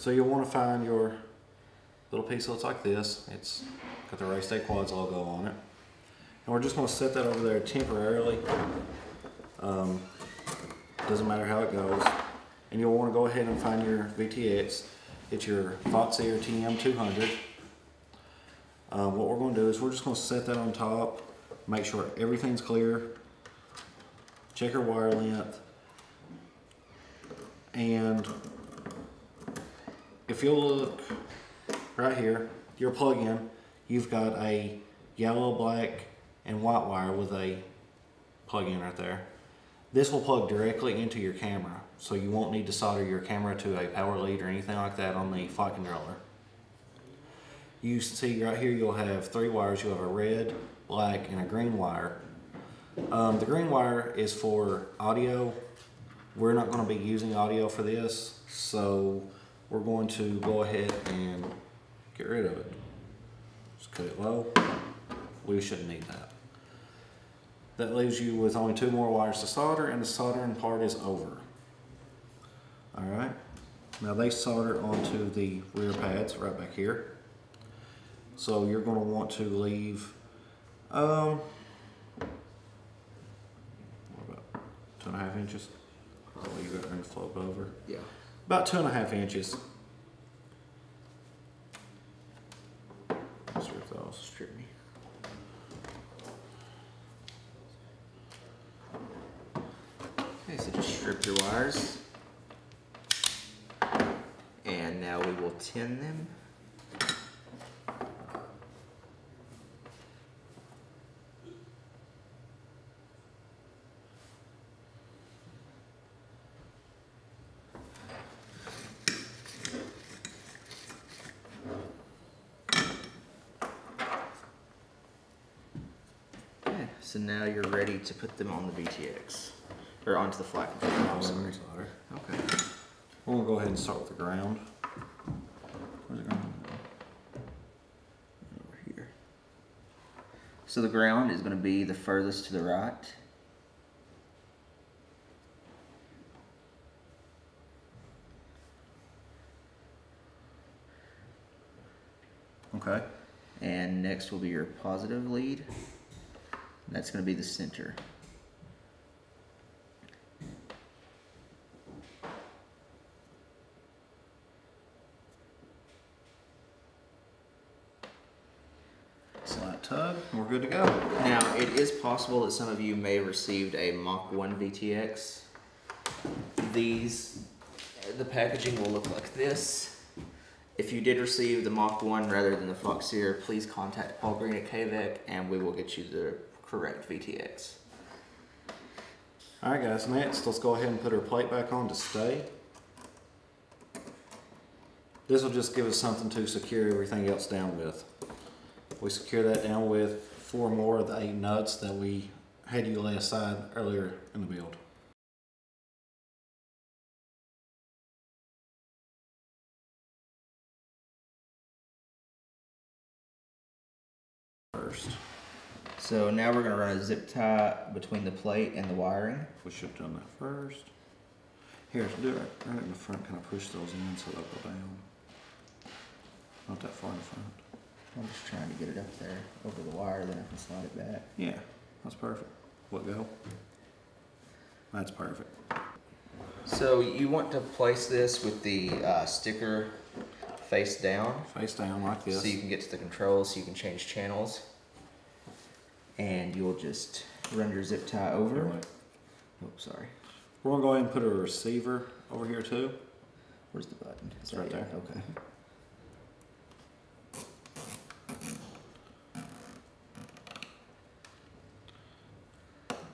So you'll want to find your little piece that looks like this. It's got the Race Day Quads logo on it. And we're just going to set that over there temporarily. Doesn't matter how it goes. And you'll want to go ahead and find your VTX. It's your Foxy or TM200. What we're going to do is we're just going to set that on top. Make sure everything's clear. Check your wire length. And if you'll look right here, your plug-in, you've got a yellow, black, and white wire with a plug-in right there. This will plug directly into your camera, so you won't need to solder your camera to a power lead or anything like that on the flight controller. You see right here you'll have 3 wires. You'll have a red, black, and a green wire. The green wire is for audio. We're not going to be using audio for this, so we're going to go ahead and get rid of it. Just cut it low. We shouldn't need that. That leaves you with only 2 more wires to solder, and the soldering part is over. Alright, now they solder onto the rear pads right back here. So you're going to want to leave, what about 2.5 inches? Probably you got room to flip over. Yeah. About 2.5 inches. Strip those. Strip me. Okay, so just strip your wires. And now we will tin them. So now you're ready to put them on the VTX, or onto the flight controller. Oh, sorry. Okay. We're going to go ahead and start with the ground. Where's the ground? Over here. So the ground is going to be the furthest to the right. Okay. And next will be your positive lead. That's going to be the center. Slight tug, we're good to go. Now, it is possible that some of you may have received a Mach 1 VTX. The packaging will look like this. If you did receive the Mach 1 rather than the Foxeer, please contact Paul Green at KVEC and we will get you the correct VTX. Alright guys, next let's go ahead and put our plate back on to stay. This will just give us something to secure everything else down with. We secure that down with 4 more of the 8 nuts that we had you lay aside earlier in the build. First. So now we're going to run a zip tie between the plate and the wiring. We should have done that first. Here, do it right in the front, kind of push those in so they'll go down. Not that far in the front. I'm just trying to get it up there over the wire, then I can slide it back. Yeah, that's perfect. Let go. That's perfect. So you want to place this with the sticker face down. Face down like this. So you can get to the controls, so you can change channels. And you'll just run your zip tie over. Right. Oh, sorry. We're going to go ahead and put a receiver over here too. Where's the button? It's right there. Okay.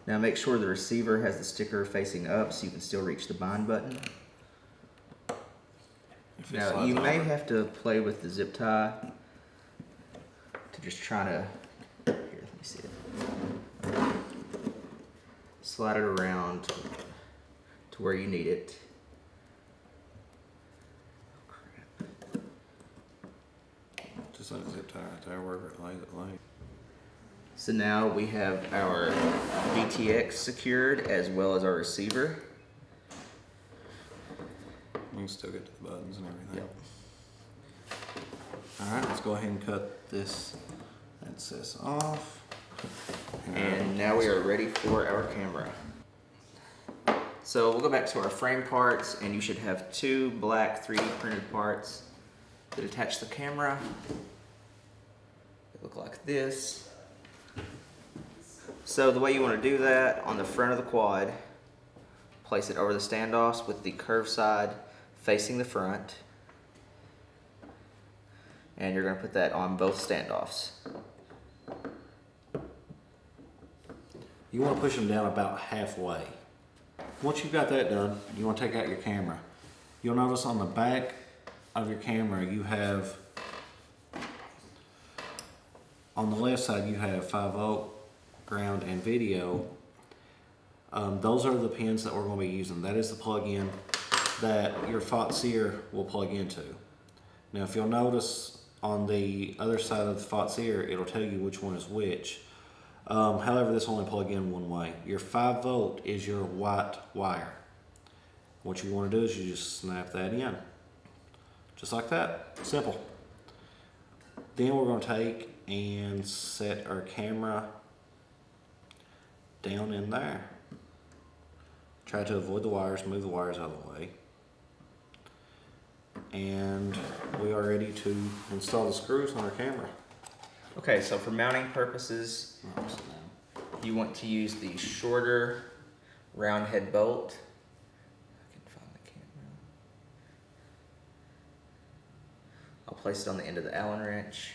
Now make sure the receiver has the sticker facing up so you can still reach the bind button. Now you may have to play with the zip tie to just try to, here, let me see it. Slide it around to where you need it. Just like a zip tie right there, wherever it lays, it lays. So now we have our VTX secured as well as our receiver. We can still get to the buttons and everything. Yep. Alright, let's go ahead and cut this excess off. And now we are ready for our camera. So we'll go back to our frame parts, and you should have 2 black 3D printed parts that attach the camera. They look like this. So the way you want to do that, on the front of the quad, place it over the standoffs with the curved side facing the front. And you're going to put that on both standoffs. You want to push them down about halfway. Once you've got that done, you want to take out your camera. You'll notice on the back of your camera you have, on the left side you have 5-volt, ground, and video. Those are the pins that we're going to be using. That is the plug-in that your FOX-ear will plug into. Now if you'll notice on the other side of the FOX-ear, it'll tell you which one is which. However, this only plug in one way. Your 5-volt is your white wire. What you want to do is you just snap that in. Just like that. Simple. Then we're going to take and set our camera down in there. Try to avoid the wires, move the wires out of the way. And we are ready to install the screws on our camera. Okay, so for mounting purposes, you want to use the shorter round head bolt. I can find the camera. I'll place it on the end of the Allen wrench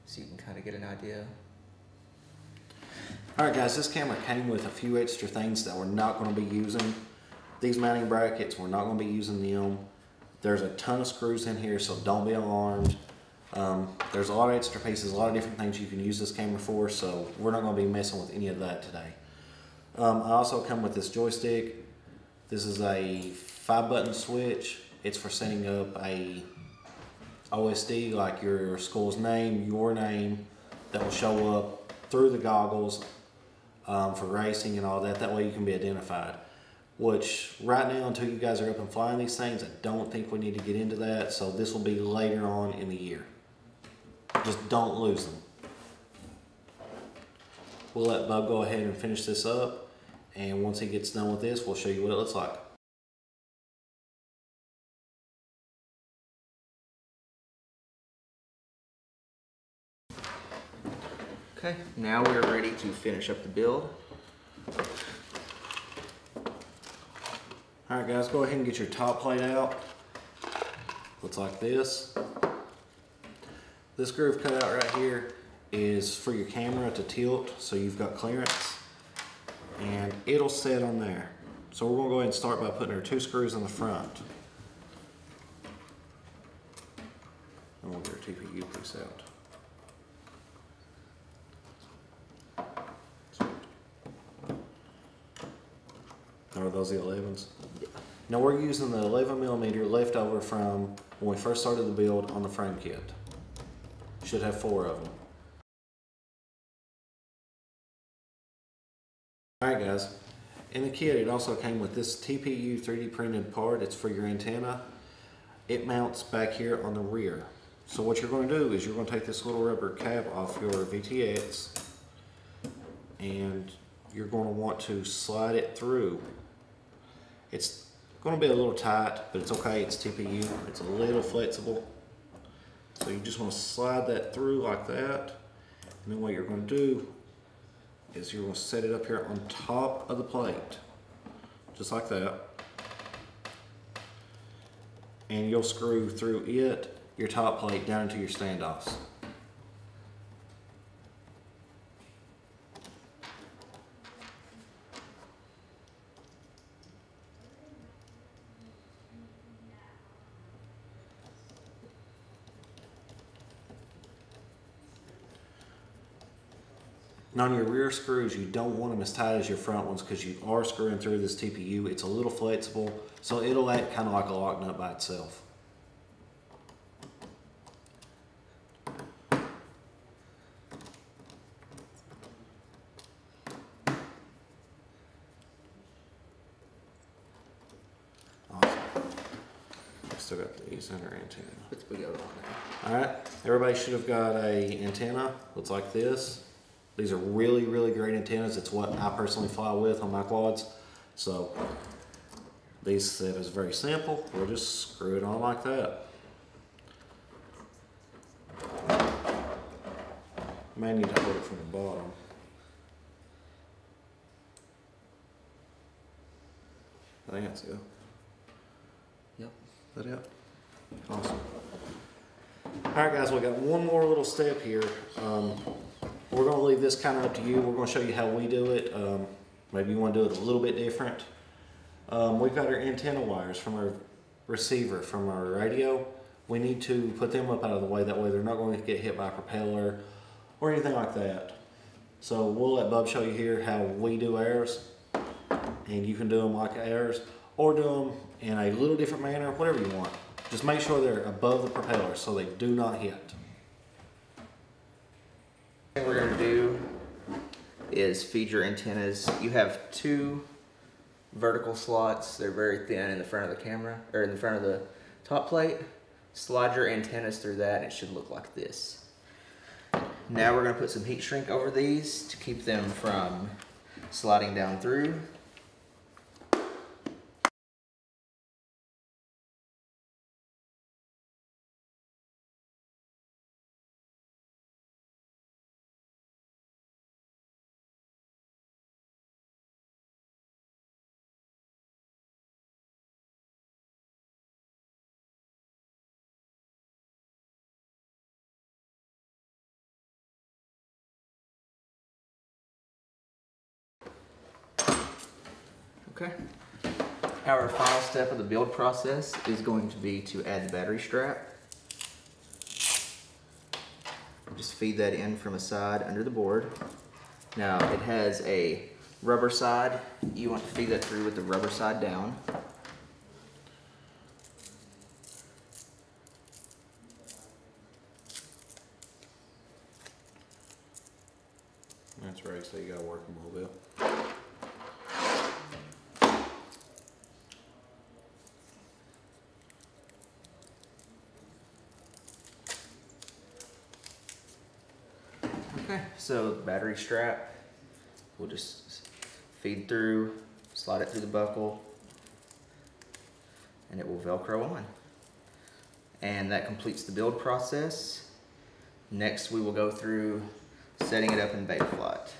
so you can kind of get an idea. Alright guys, this camera came with a few extra things that we're not going to be using. These mounting brackets, we're not going to be using them. There's a ton of screws in here, so don't be alarmed. There's a lot of extra pieces, a lot of different things you can use this camera for, so we're not going to be messing with any of that today. I also come with this joystick. This is a 5-button switch. It's for setting up a OSD, like your school's name, your name, that will show up through the goggles for racing and all that. That way you can be identified. Which right now, until you guys are up and flying these things, I don't think we need to get into that, so this will be later on in the year. Just don't lose them. We'll let Bub go ahead and finish this up, and once he gets done with this, we'll show you what it looks like. Okay, now we're ready to finish up the build. Alright guys, go ahead and get your top plate out. Looks like this. This groove cut out right here is for your camera to tilt so you've got clearance. And it'll set on there. So we're going to go ahead and start by putting our 2 screws in the front. And we'll get our TPU piece out. Are those the 11s? Yeah. Now we're using the 11mm leftover from when we first started the build on the frame kit. Should have 4 of them. Alright guys, in the kit it also came with this TPU 3D printed part. It's for your antenna. It mounts back here on the rear. So what you're going to do is you're going to take this little rubber cap off your VTX and you're going to want to slide it through. It's going to be a little tight, but it's okay. It's TPU. It's a little flexible. So you just want to slide that through like that. And then what you're going to do is you're going to set it up here on top of the plate. Just like that. And you'll screw through it, your top plate, down into your standoffs. Now on your rear screws, you don't want them as tight as your front ones because you are screwing through this TPU. It's a little flexible, so it'll act kind of like a lock nut by itself. Awesome. still got these in our antenna. Let's put it on there. All right, everybody should have got a antenna. Looks like this. These are really, really great antennas. It's what I personally fly with on my quads. So these set is very simple. We'll just screw it on like that. May need to hold it from the bottom. I think that's good. Yep. Is that it? Awesome. Alright guys, we got one more little step here. We're going to leave this kind of up to you. We're going to show you how we do it. Maybe you want to do it a little bit different. We've got our antenna wires from our receiver, from our radio. We need to put them up out of the way. That way they're not going to get hit by a propeller or anything like that. So we'll let Bub show you here how we do ours. And you can do them like ours or do them in a little different manner, whatever you want. Just make sure they're above the propeller so they do not hit. What we're going to do is feed your antennas. You have 2 vertical slots. They're very thin in the front of the camera, or in the front of the top plate. Slide your antennas through that and it should look like this. Now we're going to put some heat shrink over these to keep them from sliding down through. Okay. Our final step of the build process is going to be to add the battery strap. Just feed that in from a side under the board. Now it has a rubber side. You want to feed that through with the rubber side down. That's right, so you gotta work them a little bit. Okay, so the battery strap, we'll just feed through, slide it through the buckle, and it will Velcro on. And that completes the build process. Next we will go through setting it up in beta flight.